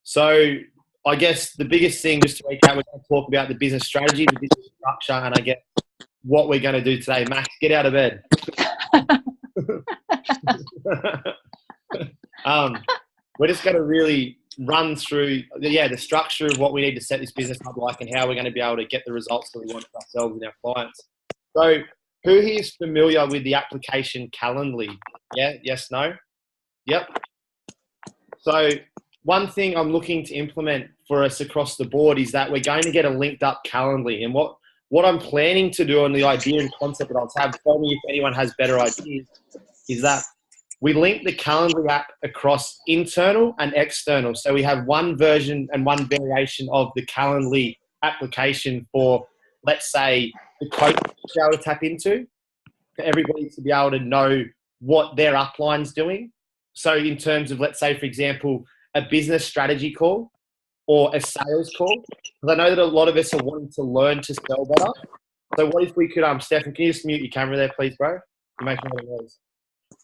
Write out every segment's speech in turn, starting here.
So I guess the biggest thing, just to recap, we're going to talk about the business strategy, the business structure, and I guess what we're going to do today. Max, get out of bed. We're just going to really run through, the structure of what we need to set this business up like and how we're going to be able to get the results that we want for ourselves and our clients. So who here is familiar with the application Calendly? Yeah? Yes? No? Yep. So one thing I'm looking to implement for us across the board is that we're going to get a linked up Calendly. And what I'm planning to do, and the idea and concept that I'll have, tell me if anyone has better ideas, is that we link the Calendly app across internal and external. So we have one version and one variation of the Calendly application for, let's say, the coach to be able to tap into, for everybody to be able to know what their upline's doing. So in terms of, let's say, for example, a business strategy call or a sales call, because I know that a lot of us are wanting to learn to sell better. So what if we could, Stefan, can you just mute your camera there, please, bro? You're making a lot of noise.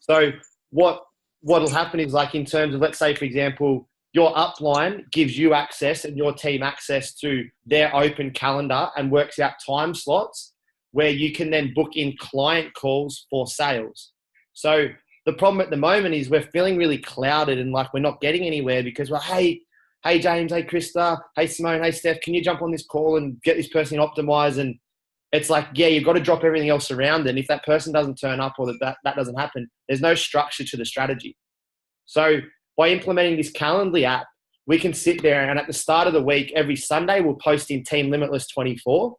So what'll happen is, like, in terms of, let's say, for example, your upline gives you access and your team access to their open calendar and works out time slots where you can then book in client calls for sales. So the problem at the moment is we're feeling really clouded and like we're not getting anywhere because we're, hey James, hey Krista, hey Simone, hey Steph, can you jump on this call and get this person optimized? And it's like, yeah, you've got to drop everything else around. And if that person doesn't turn up or that doesn't happen, there's no structure to the strategy. So by implementing this Calendly app, we can sit there and at the start of the week, every Sunday, we'll post in Team Limitless 24.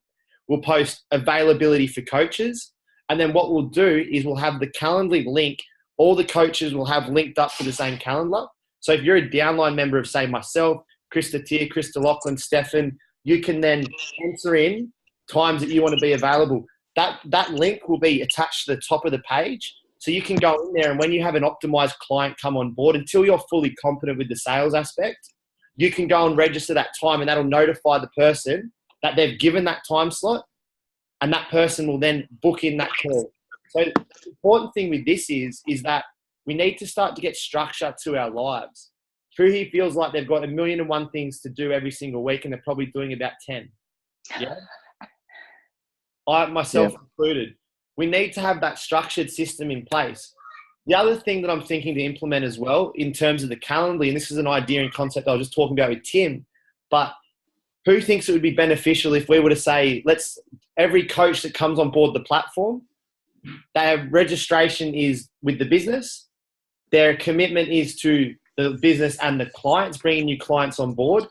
We'll post availability for coaches. And then what we'll do is we'll have the Calendly link. All the coaches will have linked up to the same calendar. So if you're a downline member of, say, myself, Krista Tier, Krista Lachlan, Stefan, you can then enter in times that you want to be available. That link will be attached to the top of the page. So you can go in there, and when you have an optimized client come on board, until you're fully competent with the sales aspect, you can go and register that time, and that'll notify the person that they've given that time slot, and that person will then book in that call. So the important thing with this is that we need to start to get structure to our lives. Who here feels like they've got 1,000,001 things to do every single week, and they're probably doing about 10? Yeah. I myself included. We need to have that structured system in place. The other thing that I'm thinking to implement as well in terms of the Calendly, and this is an idea and concept I was just talking about with Tim, but who thinks it would be beneficial if we were to say, every coach that comes on board the platform, their registration is with the business, their commitment is to the business and the clients, bringing new clients on board.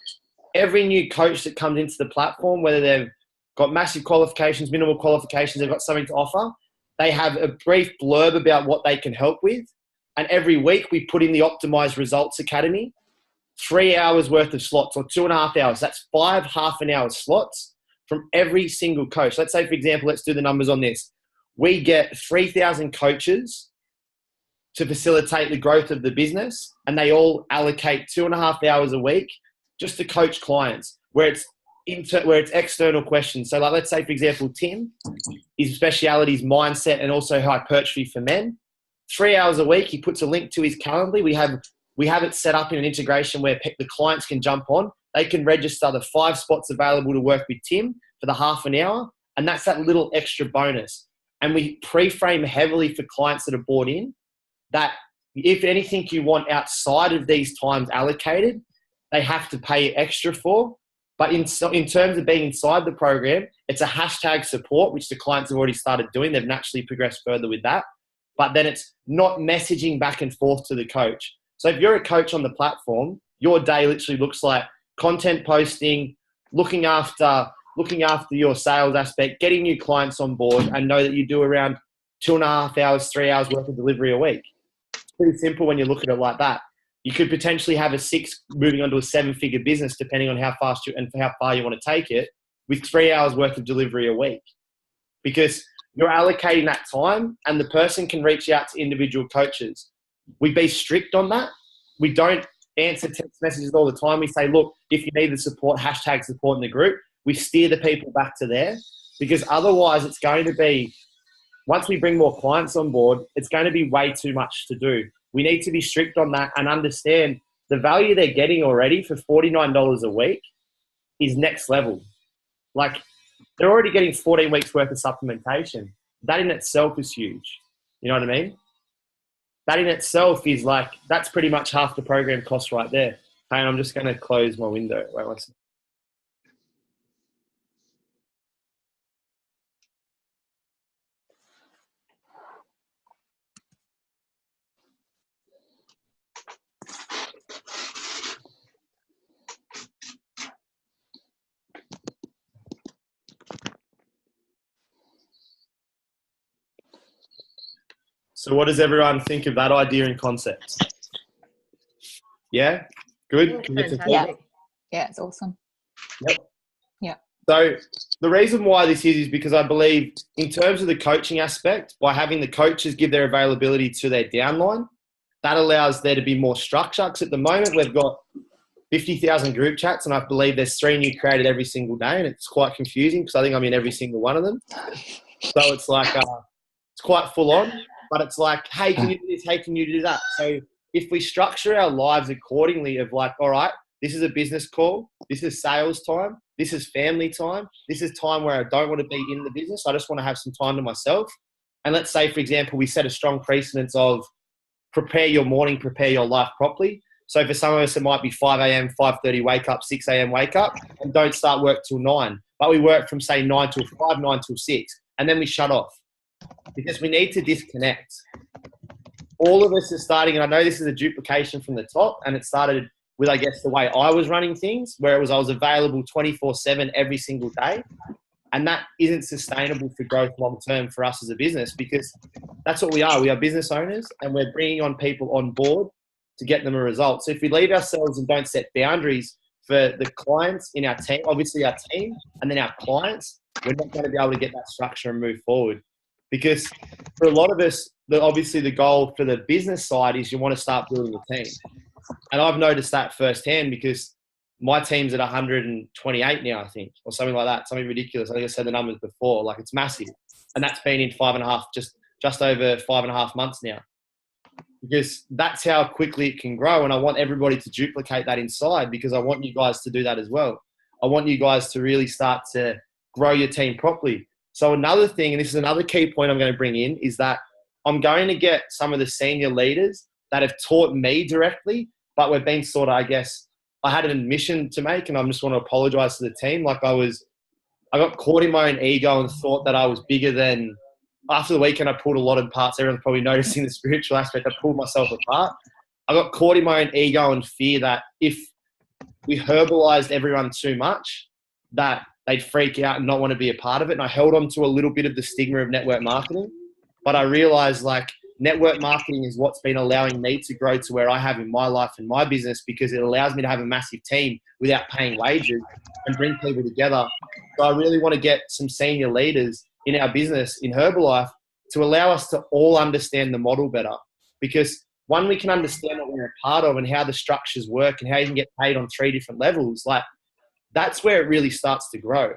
Every new coach that comes into the platform, whether they've got massive qualifications, minimal qualifications, they've got something to offer, they have a brief blurb about what they can help with. And every week we put in the Optimized Results Academy, 3 hours worth of slots, or 2.5 hours. That's 5 half-an-hour slots from every single coach. Let's say, for example, let's do the numbers on this. We get 3,000 coaches to facilitate the growth of the business, and they all allocate 2.5 hours a week just to coach clients where it's external questions. So like, let's say, for example, Tim, his speciality is mindset and also hypertrophy for men. 3 hours a week, he puts a link to his Calendly. We have it set up in an integration where the clients can jump on. They can register the 5 spots available to work with Tim for the half an hour, and that's that little extra bonus. And we pre-frame heavily for clients that are bought in that if anything you want outside of these times allocated, they have to pay extra for. But in terms of being inside the program, it's a hashtag support, which the clients have already started doing. They've naturally progressed further with that. But then it's not messaging back and forth to the coach. So if you're a coach on the platform, your day literally looks like content posting, looking after your sales aspect, getting new clients on board, and know that you do around 2.5 hours, 3 hours worth of delivery a week. It's pretty simple when you look at it like that. You could potentially have a 6 moving on to a 7-figure business, depending on how fast and how far you want to take it, with 3 hours worth of delivery a week. Because you're allocating that time, and the person can reach out to individual coaches. We be strict on that. We don't answer text messages all the time. We say, look, if you need the support, hashtag support in the group. We steer the people back to there, because otherwise it's going to be, once we bring more clients on board, it's going to be way too much to do. We need to be strict on that and understand the value they're getting already for $49 a week is next level. Like, they're already getting 14 weeks worth of supplementation. That in itself is huge. You know what I mean? That in itself is like, that's pretty much half the program cost right there. And I'm just going to close my window. Wait one second. So what does everyone think of that idea and concept? Yeah? Good? Yeah. Yeah, it's awesome. Yep. Yeah. So the reason why this is because I believe in terms of the coaching aspect, by having the coaches give their availability to their downline, that allows there to be more structure. Because at the moment we've got 50,000 group chats, and I believe there's 3 new created every single day, and it's quite confusing because I think I'm in every single one of them. So it's like it's quite full on, but it's like, hey, can you do this? Hey, can you do that? So if we structure our lives accordingly of like, all right, this is a business call, this is sales time, this is family time, this is time where I don't want to be in the business, I just want to have some time to myself. And let's say, for example, we set a strong precedence of prepare your morning, prepare your life properly. So for some of us, it might be 5 a.m., 5:30 wake up, 6 a.m. wake up, and don't start work till 9. But we work from, say, 9 till 5, 9 till 6, and then we shut off because we need to disconnect. All of us are starting, and I know this is a duplication from the top, and it started with, I guess, the way I was running things, where I was available 24/7 every single day. And that isn't sustainable for growth long-term for us as a business, because that's what we are. We are business owners, and we're bringing on people on board to get them a result. So if we leave ourselves and don't set boundaries for the clients in our team, obviously our team, and then our clients, we're not going to be able to get that structure and move forward. Because for a lot of us, obviously the goal for the business side is you want to start building a team. And I've noticed that firsthand because my team's at 128 now, I think, or something like that, something ridiculous. I think I said the numbers before, like it's massive. And that's been in 5.5, just over 5.5 months now. Because that's how quickly it can grow. And I want everybody to duplicate that inside, because I want you guys to do that as well. I want you guys to really start to grow your team properly. So another thing, and this is another key point I'm going to bring in, is that I'm going to get some of the senior leaders that have taught me directly, but we've been sort of, I guess, I had an admission to make, and I just want to apologize to the team. Like I got caught in my own ego and thought that I was bigger than. After the weekend, I pulled a lot of parts. Everyone's probably noticing the spiritual aspect. I pulled myself apart. I got caught in my own ego and fear that if we herbalized everyone too much, that they'd freak out and not want to be a part of it. And I held on to a little bit of the stigma of network marketing, but I realized like network marketing is what's been allowing me to grow to where I have in my life and my business, because it allows me to have a massive team without paying wages and bring people together. So I really want to get some senior leaders in our business in Herbalife to allow us to all understand the model better, because one, we can understand what we're a part of and how the structures work and how you can get paid on 3 different levels. Like that's where it really starts to grow.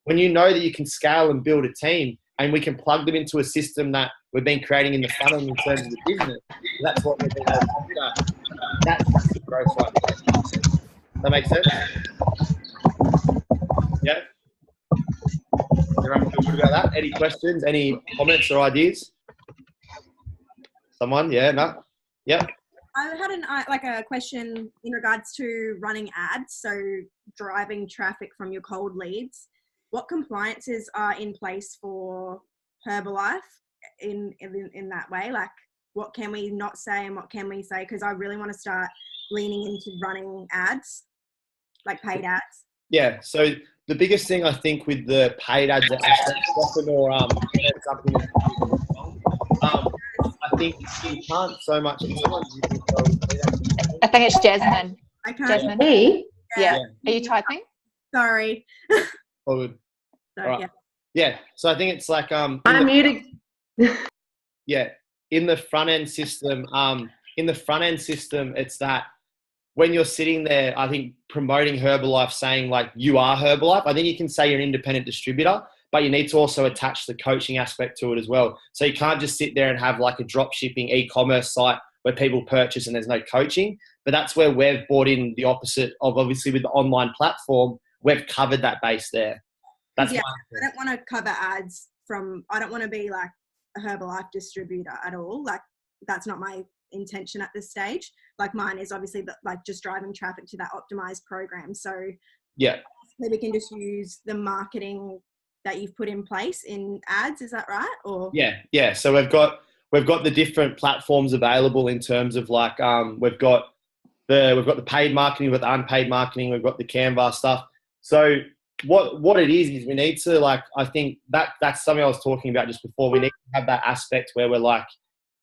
When you know that you can scale and build a team, and we can plug them into a system that we've been creating in the funnel in terms of the business, that's what we're being able to do. That's the growth right there. Does that make sense? Yeah? Everyone feel good about that? Any questions? Any comments or ideas? Someone? Yeah? No? Yep. I had a question in regards to running ads, so driving traffic from your cold leads. What compliances are in place for Herbalife in that way? Like, what can we not say and what can we say? Because I really want to start leaning into running ads, like paid ads. Yeah. So the biggest thing I think with the paid ads often, or something. I think you can't so much. I think it's Jasmine. Jasmine. Me? Yeah. Are you typing? Sorry. All good. Sorry, right. Yeah. So I think it's like I'm muting. Yeah. In the front end system, it's that when you're sitting there, I think promoting Herbalife, saying like you are Herbalife, I think you can say you're an independent distributor, but you need to also attach the coaching aspect to it as well. So you can't just sit there and have like a drop shipping e-commerce site where people purchase and there's no coaching. But that's where we've brought in the opposite of, obviously, with the online platform, we've covered that base there. That's I don't want to cover ads I don't want to be like a Herbalife distributor at all. Like, that's not my intention at this stage. Like, mine is obviously like just driving traffic to that optimized program. So yeah, we can just use the marketing that you've put in place in ads. Is that right? Or yeah. So we've got the different platforms available in terms of like we've got the paid marketing, we've got the unpaid marketing, we've got the Canva stuff. So what it is we need to, like, I think that's something I was talking about just before. We need to have that aspect where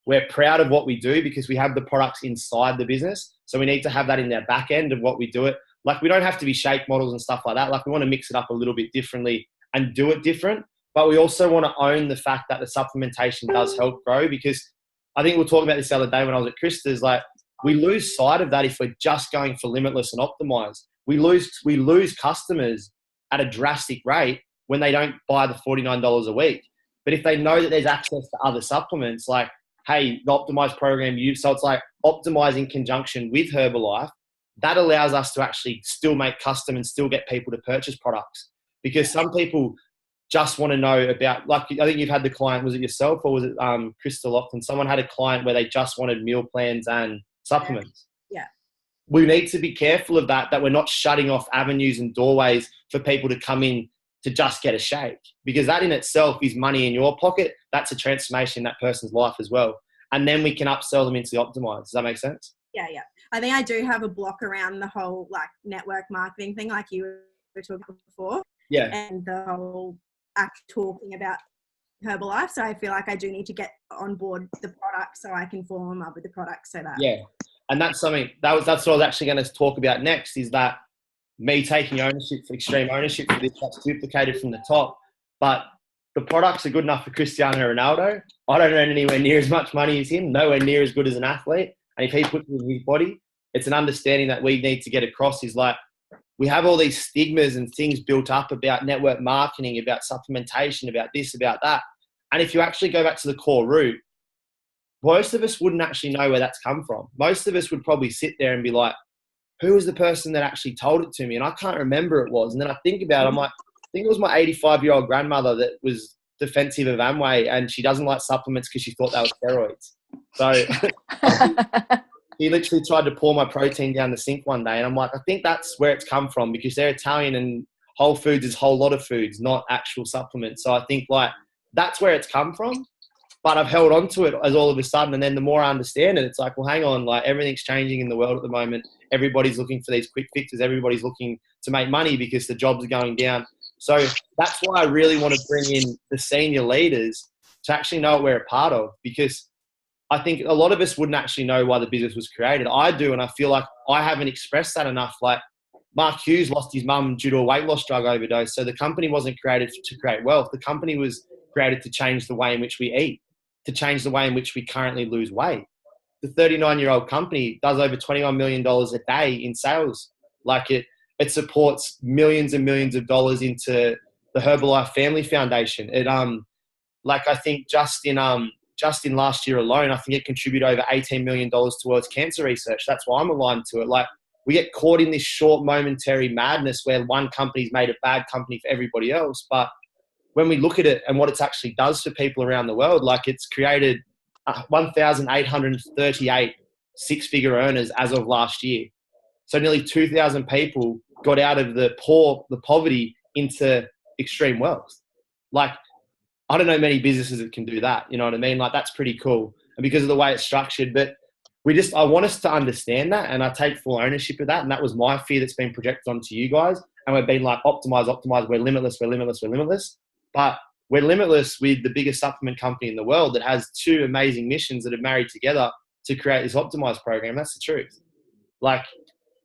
we're proud of what we do because we have the products inside the business. So we need to have that in their back end of what we do it. Like, we don't have to be shake models and stuff like that. Like, we want to mix it up a little bit differently and do it different. But we also want to own the fact that the supplementation does help grow, because I think we were talking about this the other day when I was at Krista's, like, we lose sight of that if we're just going for Limitless and Optimize. We lose customers at a drastic rate when they don't buy the $49 a week. But if they know that there's access to other supplements, like, hey, the Optimize program, so it's like Optimize in conjunction with Herbalife, that allows us to actually still make custom and still get people to purchase products. Because some people just want to know about, like, I think you've had the client, was it yourself or was it Crystal Lockton? Someone had a client where they just wanted meal plans and supplements. Yeah. We need to be careful of that we're not shutting off avenues and doorways for people to come in to just get a shake, because that in itself is money in your pocket. That's a transformation in that person's life as well. And then we can upsell them into the Optimize. Does that make sense? Yeah. I think I do have a block around the whole like network marketing thing, like you were talking before. Yeah. And the whole act talking about Herbalife. So I feel like I do need to get on board the product so I can fall in love with the product. So that. Yeah. And that's something that's what I was actually going to talk about next, is that me taking extreme ownership for this, that's duplicated from the top. But the products are good enough for Cristiano Ronaldo. I don't earn anywhere near as much money as him, nowhere near as good as an athlete. And if he puts it in his body, it's an understanding that we need to get across, is like, we have all these stigmas and things built up about network marketing, about supplementation, about this, about that. And if you actually go back to the core root, most of us wouldn't actually know where that's come from. Most of us would probably sit there and be like, who was the person that actually told it to me? And I can't remember it was. And then I think about it, I'm like, I think it was my 85-year-old grandmother that was defensive of Amway, and she doesn't like supplements because she thought they were steroids. So he literally tried to pour my protein down the sink one day. And I'm like, I think that's where it's come from, because they're Italian and Whole Foods is a whole lot of foods, not actual supplements. So I think like that's where it's come from. But I've held on to it as all of a sudden. And then the more I understand it, it's like, well, hang on, like everything's changing in the world at the moment. Everybody's looking for these quick fixes. Everybody's looking to make money because the jobs are going down. So that's why I really want to bring in the senior leaders to actually know what we're a part of, because I think a lot of us wouldn't actually know why the business was created. I do, and I feel like I haven't expressed that enough. Like Mark Hughes lost his mum due to a weight loss drug overdose. So the company wasn't created to create wealth. The company was created to change the way in which we eat, to change the way in which we currently lose weight. The 39-year-old company does over $21 million a day in sales. Like it supports millions and millions of dollars into the Herbalife Family Foundation. It like I think just in last year alone, I think it contributed over $18 million towards cancer research. That's why I'm aligned to it. Like, we get caught in this short momentary madness where one company's made a bad company for everybody else. But when we look at it and what it actually does for people around the world, like it's created 1,838 six-figure earners as of last year. So nearly 2,000 people got out of the poverty into extreme wealth. Like, I don't know many businesses that can do that. You know what I mean? Like, that's pretty cool. And because of the way it's structured, but I want us to understand that, and I take full ownership of that. And that was my fear that's been projected onto you guys. And we've been like, optimize, we're limitless. But we're limitless with the biggest supplement company in the world that has two amazing missions that have married together to create this optimized program. That's the truth. Like,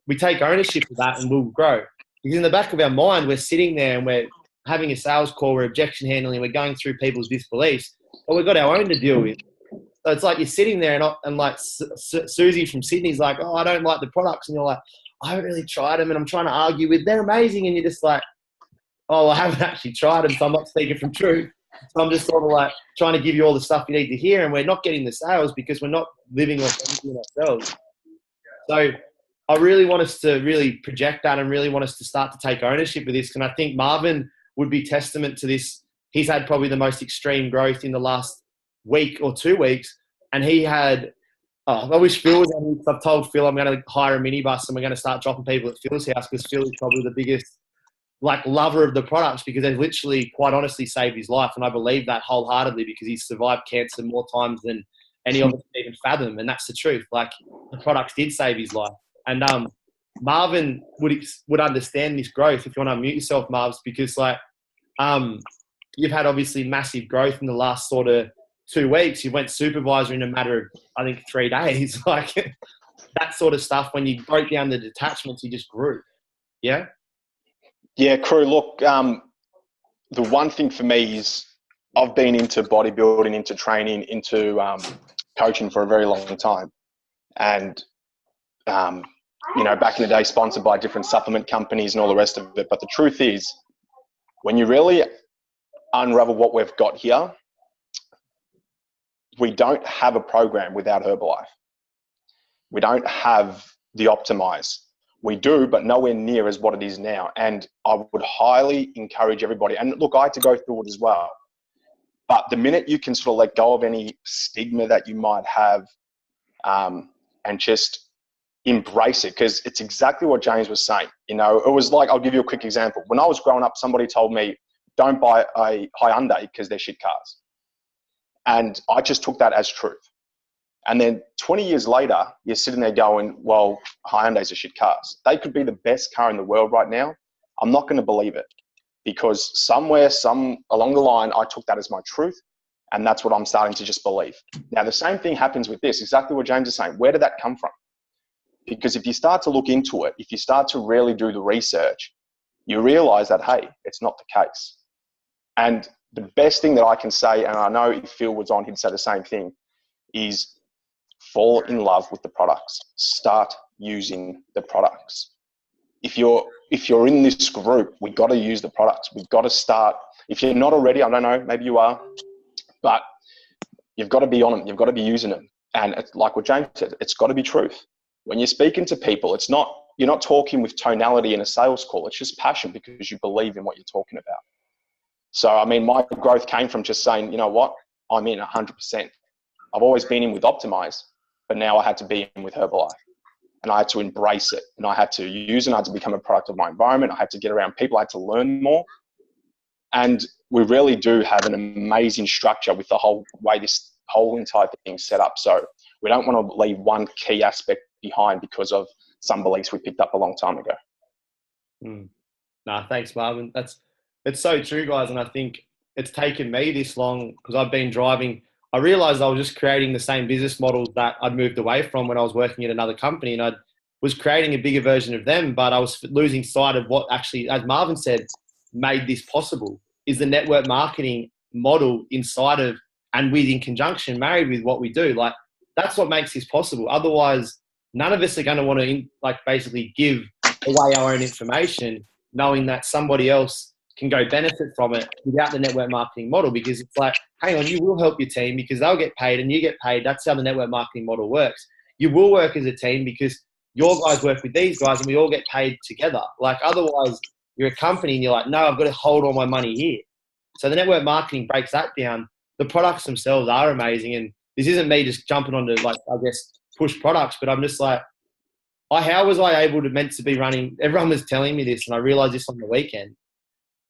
we take ownership of that and we'll grow. Because in the back of our mind, we're sitting there and we're having a sales call, we're objection handling, we're going through people's disbeliefs, but we've got our own to deal with. So it's like you're sitting there and like Susie from Sydney's like, oh, I don't like the products. And you're like, I haven't really tried them and I'm trying to argue with, they're amazing. And you're just like, oh, I haven't actually tried them, so I'm not speaking from truth. So I'm just sort of like trying to give you all the stuff you need to hear, and we're not getting the sales because we're not living or thinking ourselves. So I really want us to really project that and really want us to start to take ownership of this. And I think Marvin would be testament to this. He's had probably the most extreme growth in the last week or 2 weeks. And he had, I wish Phil was on. I've told Phil I'm going to hire a minibus and we're going to start dropping people at Phil's house, because Phil is probably the biggest lover of the products, because they've literally, quite honestly, saved his life. And I believe that wholeheartedly, because he's survived cancer more times than any of us can even fathom. And that's the truth. The products did save his life. And Marvin would understand this growth. If you want to unmute yourself, Marvs, because you've had obviously massive growth in the last sort of 2 weeks. You went supervisor in a matter of, I think, 3 days. That sort of stuff. When you broke down the detachments, you just grew. Yeah. Yeah, crew. Look, the one thing for me is I've been into bodybuilding, into training, into coaching for a very long time, and back in the day, sponsored by different supplement companies and all the rest of it. But the truth is, when you really unravel what we've got here, we don't have a program without Herbalife. We don't have the Optimize. We do, but nowhere near as what it is now. And I would highly encourage everybody. And look, I had to go through it as well. But the minute you can sort of let go of any stigma that you might have, and just embrace it, because it's exactly what James was saying. It was like, I'll give you a quick example. When I was growing up, somebody told me, don't buy a Hyundai because they're shit cars. And I just took that as truth. And then 20 years later, you're sitting there going, well, Hyundais are shit cars. They could be the best car in the world right now. I'm not going to believe it, because somewhere, along the line, I took that as my truth. And that's what I'm starting to just believe. Now, the same thing happens with this, exactly what James is saying. Where did that come from? Because if you start to look into it, if you start to really do the research, you realize that, hey, it's not the case. And the best thing that I can say, and I know if Phil was on, he'd say the same thing, is fall in love with the products. Start using the products. If you're in this group, we've got to use the products. We've got to start. If you're not already, I don't know, maybe you are, but you've got to be on them. You've got to be using them. And it's like what James said, it's got to be truth. When you're speaking to people, you're not talking with tonality in a sales call. It's just passion, because you believe in what you're talking about. So, I mean, my growth came from just saying, you know what, I'm in 100%. I've always been in with Optimize, but now I had to be in with Herbalife. And I had to embrace it. And I had to use it. I had to become a product of my environment. I had to get around people. I had to learn more. And we really do have an amazing structure with the whole way this whole entire thing is set up. So we don't want to leave one key aspect behind because of some beliefs we picked up a long time ago. Thanks, Marvin. It's so true, guys. And I think it's taken me this long, because I've been driving. I realized I was just creating the same business models that I'd moved away from when I was working at another company, and I was creating a bigger version of them, but I was losing sight of what actually, as Marvin said, made this possible, is the network marketing model inside of, and in conjunction, married with what we do. That's what makes this possible. Otherwise, none of us are going to want to basically give away our own information, knowing that somebody else can go benefit from it without the network marketing model, because it's like, hang on, you will help your team because they'll get paid and you get paid. That's how the network marketing model works. You will work as a team because your guys work with these guys and we all get paid together. Otherwise, you're a company and you're like, no, I've got to hold all my money here. So the network marketing breaks that down. The products themselves are amazing. And this isn't me just jumping onto, push products, but I'm just like, how was I meant to be running? Everyone was telling me this, and I realized this on the weekend.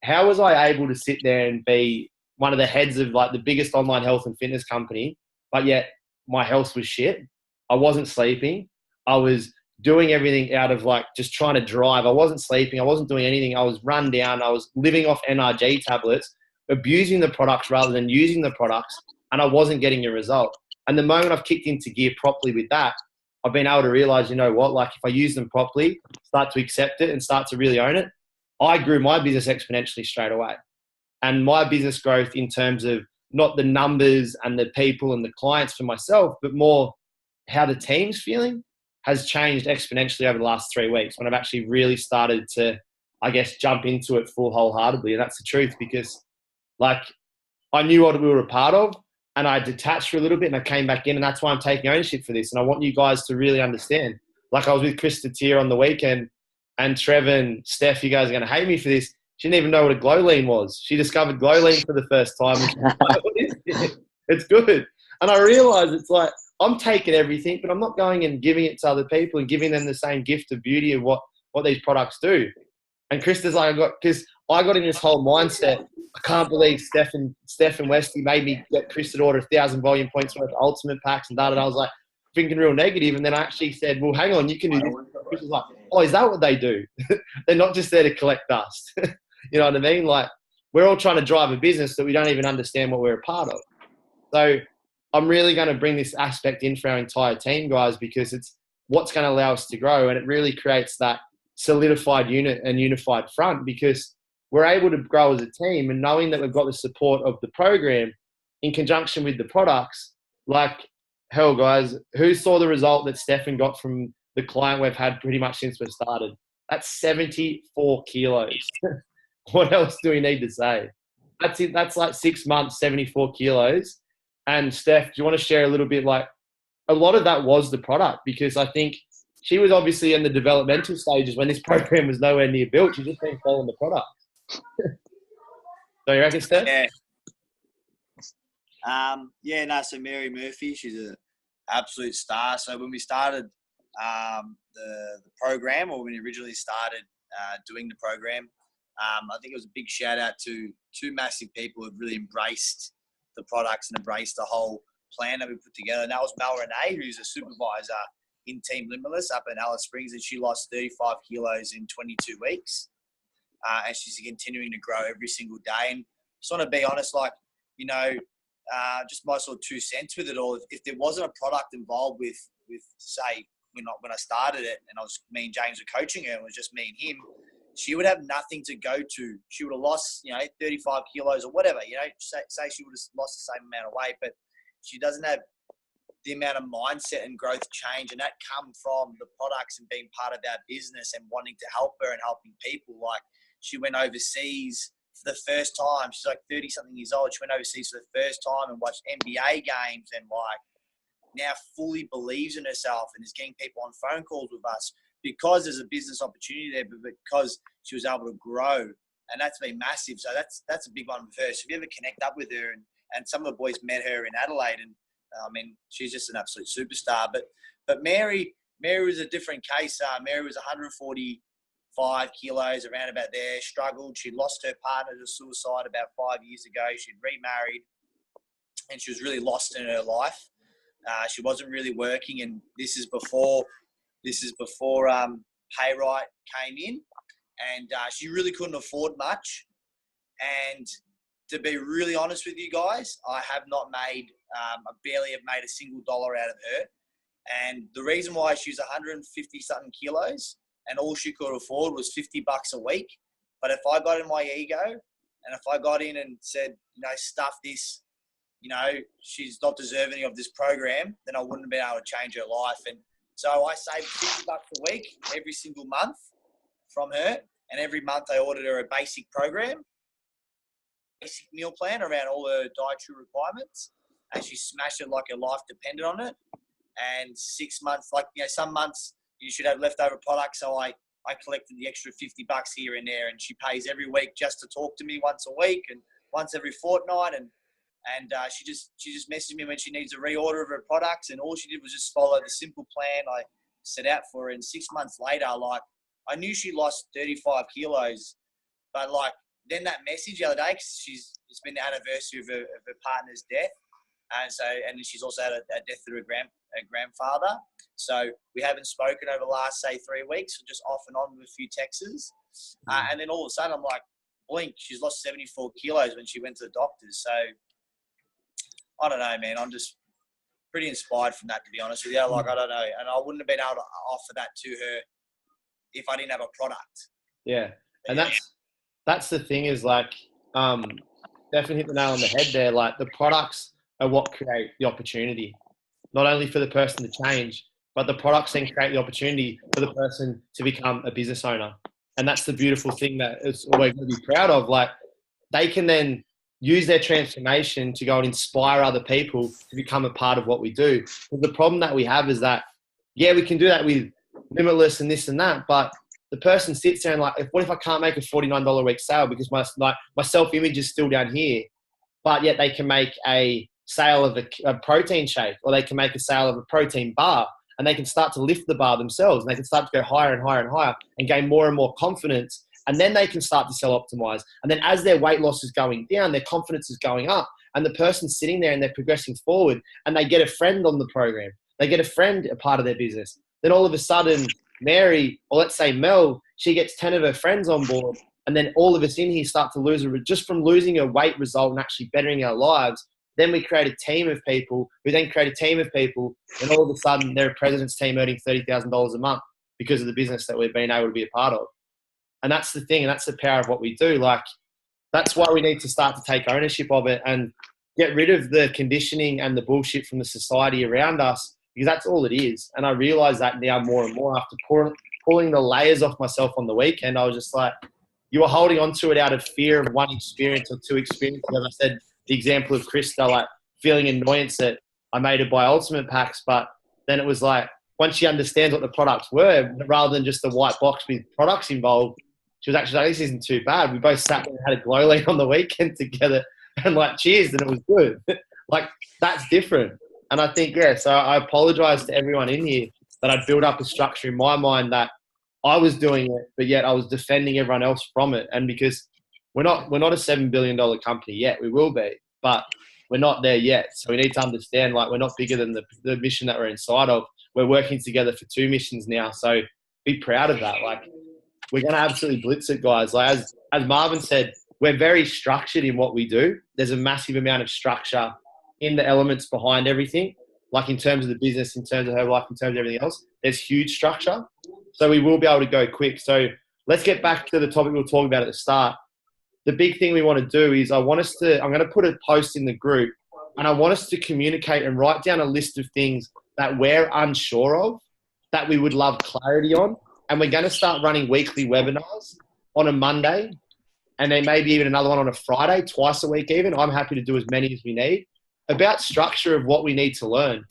How was I able to sit there and be one of the heads of the biggest online health and fitness company, but yet my health was shit? I wasn't sleeping. I was doing everything out of just trying to drive. I wasn't sleeping. I wasn't doing anything. I was run down. I was living off NRG tablets, abusing the products rather than using the products, and I wasn't getting a result. And the moment I've kicked into gear properly with that, I've been able to realize, you know what, if I use them properly, start to accept it and start to really own it, I grew my business exponentially straight away. And my business growth in terms of not the numbers and the people and the clients for myself, but more how the team's feeling, has changed exponentially over the last 3 weeks when I've actually really started to, jump into it full wholeheartedly. And that's the truth, because I knew what we were a part of, and I detached for a little bit and I came back in, and that's why I'm taking ownership for this. And I want you guys to really understand, Like I was with Krista Tier on the weekend, and Trev and Steph, you guys are going to hate me for this. She didn't even know what a glow lean was. She discovered glow lean for the first time. And she was like, what is it? It's good. And I realized it's like, I'm taking everything, but I'm not going and giving it to other people and giving them the same gift of beauty of what these products do. And Krista's like, because I got in this whole mindset. I can't believe Steph and Westy made me get Krista to order 1,000 volume points worth of ultimate packs and that. And I was like thinking real negative. And then I actually said, well, hang on, you can do this. Krista's like, oh, is that what they do? They're not just there to collect dust. You know what I mean? Like, we're all trying to drive a business that we don't even understand what we're a part of. So I'm really going to bring this aspect in for our entire team, guys, because it's what's going to allow us to grow. And it really creates that solidified unit and unified front, because we're able to grow as a team, and knowing that we've got the support of the program in conjunction with the products. Like, hell, guys, who saw the result that Stefan got from the client we've had pretty much since we've started? That's 74 kilos. What else do we need to say? That's it. That's like 6 months, 74 kilos. And Steph, do you want to share a little bit? Like, a lot of that was the product, because I think she was obviously in the developmental stages when this program was nowhere near built. She's just been following the product. So you reckon, Steph? Yeah. So Mary Murphy, she's an absolute star. So when we started the program, or when we originally started doing the program, I think it was a big shout out to two massive people who have really embraced the products and embraced the whole plan that we put together. And that was Mel Renee, who's a supervisor in Team Limitless up in Alice Springs, and she lost 35 kilos in 22 weeks. And she's continuing to grow every single day. And just want to be honest, like, you know, just my sort of 2 cents with it all. If there wasn't a product involved with say, when I started it, and me and James were coaching her, and it was just me and him, she would have nothing to go to. She would have lost, 35 kilos or whatever, say she would have lost the same amount of weight, but she doesn't have the amount of mindset and growth change, and that come from the products and being part of our business and wanting to help her and helping people. Like, she went overseas for the first time. She's like 30 something years old. She went overseas for the first time and watched NBA games, and like now fully believes in herself and is getting people on phone calls with us because there's a business opportunity there, but because she was able to grow. And that's been massive. So that's a big one for her. So if you ever connect up with her, and some of the boys met her in Adelaide, and I mean, she's just an absolute superstar. But Mary was a different case. Mary was 145 kilos, around about there, struggled. She lost her partner to suicide about 5 years ago. She'd remarried, and she was really lost in her life. She wasn't really working, and this is before Payrite came in, and she really couldn't afford much. And to be really honest with you guys, I have not made, I barely have made a single dollar out of her. And the reason why she was 150 something kilos and all she could afford was $50 a week. But if I got in my ego, and if I got in and said, stuff this, she's not deserving of this program, then I wouldn't have been able to change her life. And so I saved $50 a week every single month from her. And every month I ordered her a basic program, basic meal plan around all her dietary requirements. And she smashed it like her life depended on it. And 6 months, some months you should have leftover products. So I collected the extra $50 here and there. And she pays every week just to talk to me once a week and once every fortnight. And she just messaged me when she needs a reorder of her products, and all she did was just follow the simple plan I set out for her. And 6 months later, I knew she lost 35 kilos, but then that message the other day, because it's been the anniversary of her partner's death, and then she's also had a death of her grandfather. So we haven't spoken over the last, say, 3 weeks, just off and on with a few texts. And then all of a sudden, I'm like, blink, she's lost 74 kilos when she went to the doctors. So I don't know, man. I'm just pretty inspired from that, to be honest with you. I don't know. And I wouldn't have been able to offer that to her if I didn't have a product. Yeah. And that's the thing is definitely hit the nail on the head there. Like, the products are what create the opportunity, not only for the person to change, but the products then create the opportunity for the person to become a business owner. And that's the beautiful thing that we're going to be proud of. Like, they can then use their transformation to go and inspire other people to become a part of what we do. But the problem that we have is that, we can do that with Limitless and this and that. But the person sits there and like, what if I can't make a $49 a week sale because my self-image is still down here, but yet they can make a sale of a protein shake, or they can make a sale of a protein bar, and they can start to lift the bar themselves, and they can start to go higher and higher and higher and gain more and more confidence. And then they can start to sell optimize. And then as their weight loss is going down, their confidence is going up, and the person's sitting there and they're progressing forward, and they get a friend on the program. They get a friend a part of their business. Then all of a sudden, Mary, or let's say Mel, she gets 10 of her friends on board. And then all of us in here start to lose just from losing a weight result and actually bettering our lives. Then we create a team of people who then create a team of people. And all of a sudden, they're a president's team earning $30,000 a month because of the business that we've been able to be a part of. And that's the thing. And that's the power of what we do. Like, that's why we need to start to take ownership of it and get rid of the conditioning and the bullshit from the society around us, because that's all it is. And I realize that now more and more after pulling the layers off myself on the weekend. I was just like, you were holding on to it out of fear of one experience or two experiences. As I said, the example of Krista, like feeling annoyance that I made her buy ultimate packs. But then it was like, once she understands what the products were, rather than just the white box with products involved, she was actually like, this isn't too bad. We both sat there and had a glow lead on the weekend together and like cheers, and it was good. Like, that's different. And I think, yeah, so I apologize to everyone in here that I built up a structure in my mind that I was doing it, but yet I was defending everyone else from it. And because we're not a $7 billion company yet. We will be, but we're not there yet. So we need to understand, like, we're not bigger than the mission that we're inside of. We're working together for 2 missions now. So be proud of that. Like, we're going to absolutely blitz it, guys. Like, as Marvin said, we're very structured in what we do. There's a massive amount of structure in the elements behind everything. Like, in terms of the business, in terms of Herbalife, in terms of everything else, there's huge structure. So we will be able to go quick. So let's get back to the topic we were talking about at the start. The big thing we want to do is I'm going to put a post in the group, and I want us to communicate and write down a list of things that we're unsure of, that we would love clarity on. And we're going to start running weekly webinars on a Monday, and then maybe even another one on a Friday, twice a week even. I'm happy to do as many as we need, about structure of what we need to learn,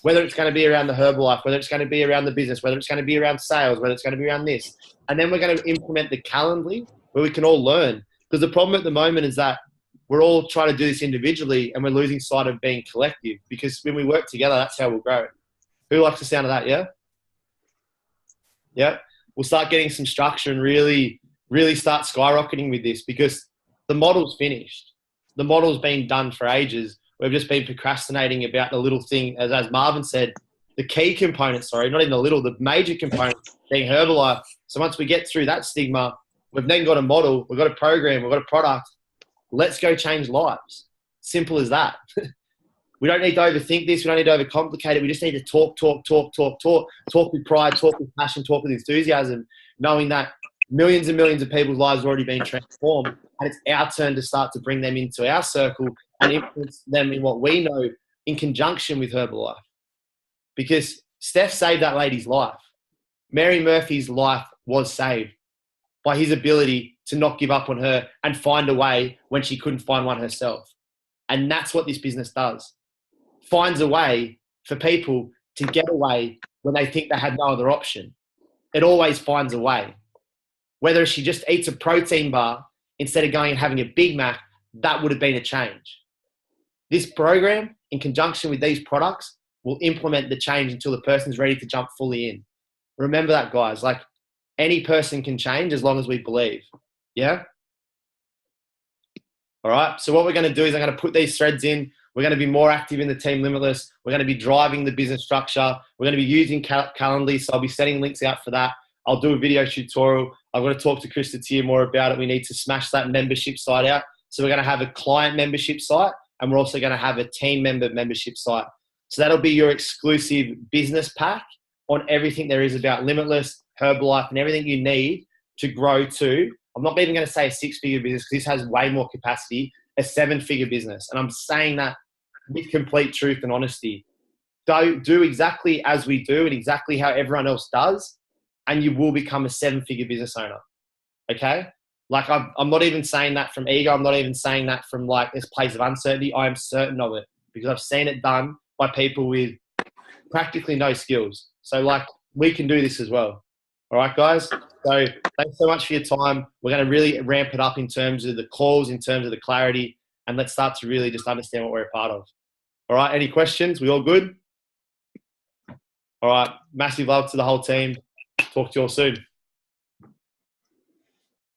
whether it's going to be around the Herbalife, whether it's going to be around the business, whether it's going to be around sales, whether it's going to be around this. And then we're going to implement the Calendly where we can all learn. Because the problem at the moment is that we're all trying to do this individually, and we're losing sight of being collective, because when we work together, that's how we'll grow. Who likes the sound of that? Yeah? Yeah? We'll start getting some structure and really, really start skyrocketing with this, because the model's finished. The model's been done for ages. We've just been procrastinating about the little thing, as Marvin said, the key component, not even the little, the major component being Herbalife. So once we get through that stigma, we've then got a model, we've got a program, we've got a product. Let's go change lives. Simple as that. We don't need to overthink this. We don't need to overcomplicate it. We just need to talk with pride, talk with passion, talk with enthusiasm, knowing that millions and millions of people's lives have already been transformed, and it's our turn to start to bring them into our circle and influence them in what we know in conjunction with Herbalife. Because Steph saved that lady's life. Mary Murphy's life was saved by his ability to not give up on her and find a way when she couldn't find one herself. And that's what this business does. Finds a way for people to get away when they think they had no other option. It always finds a way. Whether she just eats a protein bar instead of going and having a Big Mac, that would have been a change. This program, in conjunction with these products, will implement the change until the person's ready to jump fully in. Remember that, guys. Like, any person can change as long as we believe. Yeah? All right. So what we're going to do is I'm going to put these threads in. We're going to be more active in the Team Limitless. We're going to be driving the business structure. We're going to be using Calendly. So I'll be sending links out for that. I'll do a video tutorial. I've got to talk to Krista Tier more about it. We need to smash that membership site out. So we're going to have a client membership site, and we're also going to have a team member membership site. So that'll be your exclusive business pack on everything there is about Limitless, Herbalife, and everything you need to grow to, I'm not even going to say a 6-figure business, because this has way more capacity, a 7-figure business. And I'm saying that with complete truth and honesty. Do exactly as we do and exactly how everyone else does, and you will become a 7-figure business owner. Okay? Like, I'm not even saying that from ego. I'm not even saying that from like this place of uncertainty. I am certain of it, because I've seen it done by people with practically no skills. So like we can do this as well. All right, guys. So thanks so much for your time. We're going to really ramp it up in terms of the calls, in terms of the clarity, and let's start to really just understand what we're a part of. All right. Any questions? We all good? All right. Massive love to the whole team. Talk to you all soon.